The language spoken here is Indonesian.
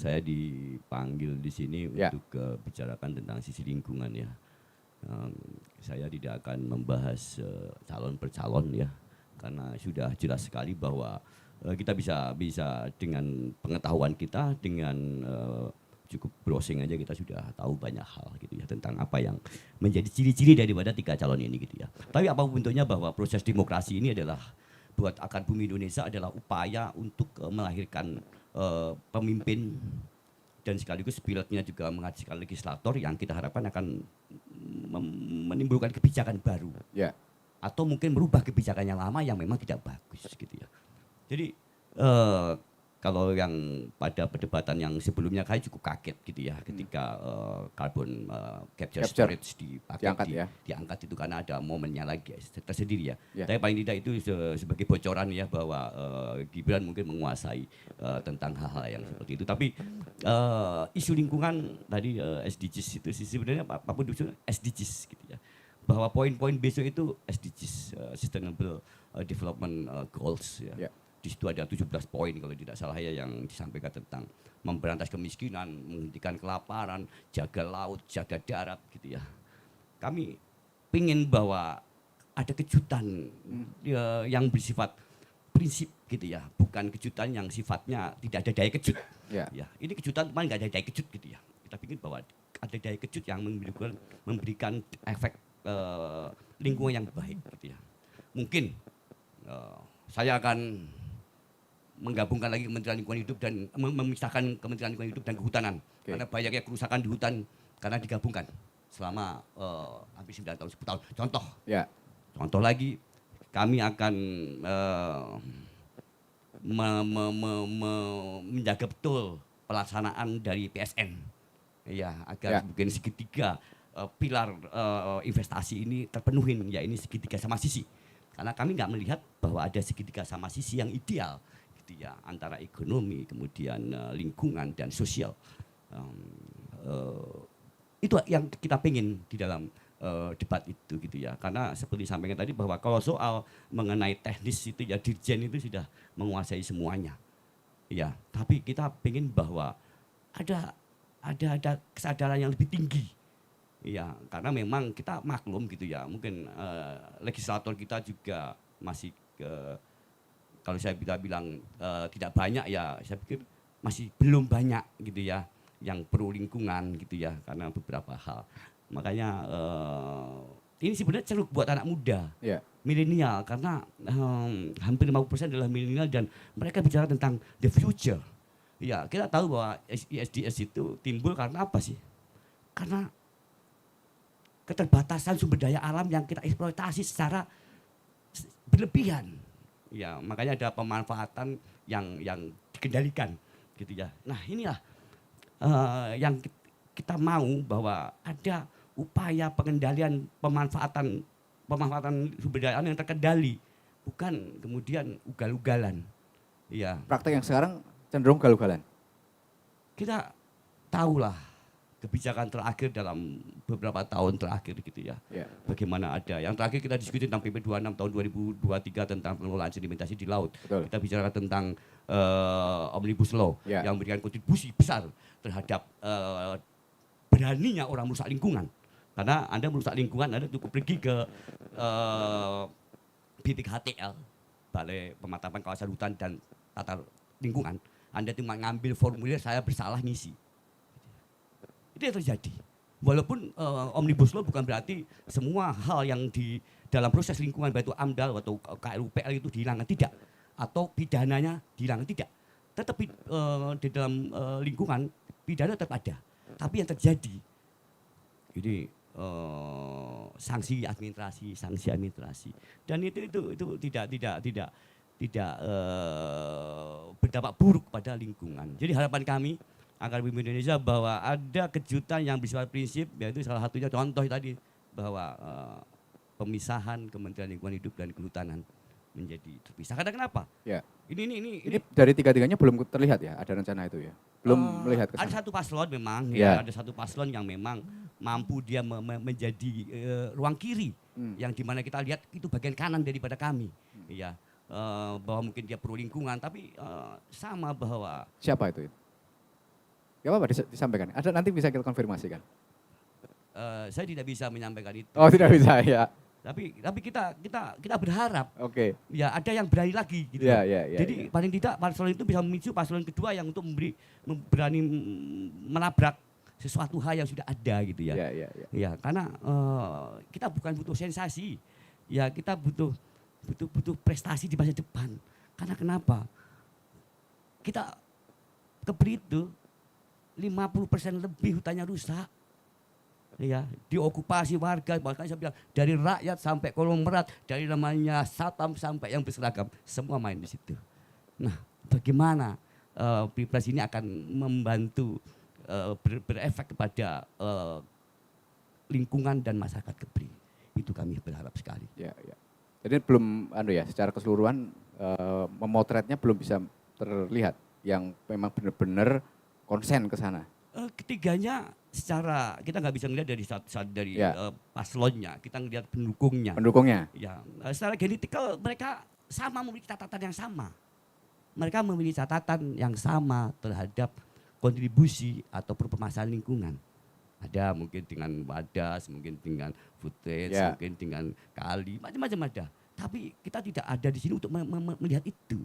saya dipanggil di sini untuk bicarakan tentang sisi lingkungan ya. Saya tidak akan membahas calon per calon ya, karena sudah jelas sekali bahwa kita bisa dengan pengetahuan kita, dengan cukup browsing aja kita sudah tahu banyak hal gitu ya tentang apa yang menjadi ciri-ciri daripada 3 calon ini gitu ya. Tapi apapun bentuknya bahwa proses demokrasi ini adalah buat akar bumi Indonesia adalah upaya untuk melahirkan pemimpin dan sekaligus pilotnya juga menghasilkan legislator yang kita harapkan akan menimbulkan kebijakan baru. Atau mungkin merubah kebijakan yang lama yang memang tidak bagus gitu ya. Jadi kalau yang pada perdebatan yang sebelumnya saya cukup kaget gitu ya ketika carbon capture storage diangkat itu karena ada momennya lagi tersendiri ya. Tapi paling tidak itu sebagai bocoran ya bahwa Gibran mungkin menguasai tentang hal-hal yang seperti itu. Tapi isu lingkungan tadi SDGs itu sebenarnya apapun itu SDGs gitu ya. Bahwa poin-poin besok itu SDGs, Sustainable Development Goals ya. Di situ ada 17 poin kalau tidak salah ya yang disampaikan tentang memberantas kemiskinan, menghentikan kelaparan, jaga laut, jaga darat gitu ya. Kami ingin bahwa ada kejutan yang bersifat prinsip gitu ya, bukan kejutan yang sifatnya tidak ada daya kejut. Ya, ini kejutan cuma nggak ada daya kejut gitu ya. Kita ingin bahwa ada daya kejut yang memberikan efek lingkungan yang baik gitu ya. Mungkin saya akan menggabungkan lagi Kementerian Lingkungan Hidup dan memisahkan Kementerian Lingkungan Hidup dan Kehutanan. Karena banyaknya kerusakan di hutan karena digabungkan selama hampir 9 tahun, 10 tahun. Contoh lagi, kami akan menjaga betul pelaksanaan dari PSN. Ya, agar mungkin segitiga pilar investasi ini terpenuhi, ya ini segitiga sama sisi. Karena kami nggak melihat bahwa ada segitiga sama sisi yang ideal gitu ya, antara ekonomi, kemudian lingkungan dan sosial. Itu yang kita pengen di dalam debat itu gitu ya. Karena seperti sampaikan tadi bahwa kalau soal mengenai teknis itu ya Dirjen itu sudah menguasai semuanya. Ya, tapi kita pengen bahwa ada kesadaran yang lebih tinggi. Ya, karena memang kita maklum gitu ya. Mungkin legislator kita juga masih kalau saya bilang tidak banyak ya, saya pikir masih belum banyak gitu ya yang pro lingkungan gitu ya, karena beberapa hal. Makanya ini sebenarnya ceruk buat anak muda, milenial, karena hampir 50% adalah milenial dan mereka bicara tentang the future. Ya, kita tahu bahwa ISDS itu timbul karena apa sih? Karena keterbatasan sumber daya alam yang kita eksploitasi secara berlebihan. Ya, makanya ada pemanfaatan yang dikendalikan gitu ya. Nah, inilah yang kita mau bahwa ada upaya pengendalian pemanfaatan sumber daya alam yang terkendali, bukan kemudian ugal-ugalan. Ya. Praktek yang sekarang cenderung ugal-ugalan. Kita tahulah kebijakan terakhir dalam beberapa tahun terakhir gitu ya. Bagaimana ada yang terakhir kita diskusi tentang PP 26 tahun 2023 tentang pengelolaan sedimentasi di laut. Kita bicara tentang Omnibus Law yang memberikan kontribusi besar terhadap beraninya orang merusak lingkungan. Karena Anda merusak lingkungan, Anda cukup pergi ke BPKTL, Balai Pematapan Kawasan Hutan dan Tata Lingkungan. Anda cuma ngambil formulir saya bersalah ngisi. Itu yang terjadi. Walaupun Omnibus Law bukan berarti semua hal yang di dalam proses lingkungan, baik itu AMDAL atau KRUPL itu dihilangkan, tidak. Atau pidananya dihilangkan, tidak. Tetapi di dalam lingkungan, pidana tetap ada. Tapi yang terjadi, ini sanksi administrasi. Dan itu tidak berdampak buruk pada lingkungan. Jadi harapan kami agar bumi Indonesia bahwa ada kejutan yang bersifat prinsip, yaitu salah satunya contoh tadi bahwa pemisahan Kementerian Lingkungan Hidup dan Kehutanan menjadi terpisah. Karena kenapa? Ini dari tiga-tiganya belum terlihat ya, ada rencana itu ya? Belum melihat kesana. Ada satu paslon memang, ya ada satu paslon yang memang mampu dia menjadi ruang kiri, yang dimana kita lihat itu bagian kanan daripada kami, ya bahwa mungkin dia pro lingkungan, tapi sama bahwa siapa itu? Gak apa-apa disampaikan. Ada nanti bisa kita konfirmasikan. Saya tidak bisa menyampaikan itu. Oh tidak bisa ya. Tapi kita berharap Oke. ya ada yang berani lagi gitu. Ya, ya, ya, Jadi ya. paling tidak paslon itu bisa memicu paslon kedua yang untuk berani menabrak sesuatu hal yang sudah ada gitu ya. Ya, ya, ya. Ya, karena kita bukan butuh sensasi. Ya, kita butuh prestasi di masa depan. Karena kenapa? Kita Kebri itu 50% lebih hutannya rusak. Ya, diokupasi warga, bahkan saya bilang dari rakyat sampai konglomerat, dari namanya Satam sampai yang berseragam, semua main di situ. Nah, bagaimana Pilpres ini akan membantu berefek kepada lingkungan dan masyarakat Kebri? Itu kami berharap sekali. Ya, ya. Jadi belum secara keseluruhan memotretnya belum bisa terlihat yang memang benar-benar konsen ke sana. Ketiganya secara kita nggak bisa melihat dari Ya. paslonnya, kita ngelihat pendukungnya. Pendukungnya. Ya, secara genetikal mereka sama memiliki catatan yang sama. Mereka memiliki catatan yang sama terhadap kontribusi atau permasalahan lingkungan. Ada mungkin dengan wadas, mungkin dengan footage, Ya. mungkin dengan kali, macam-macam ada. Tapi kita tidak ada di sini untuk melihat itu.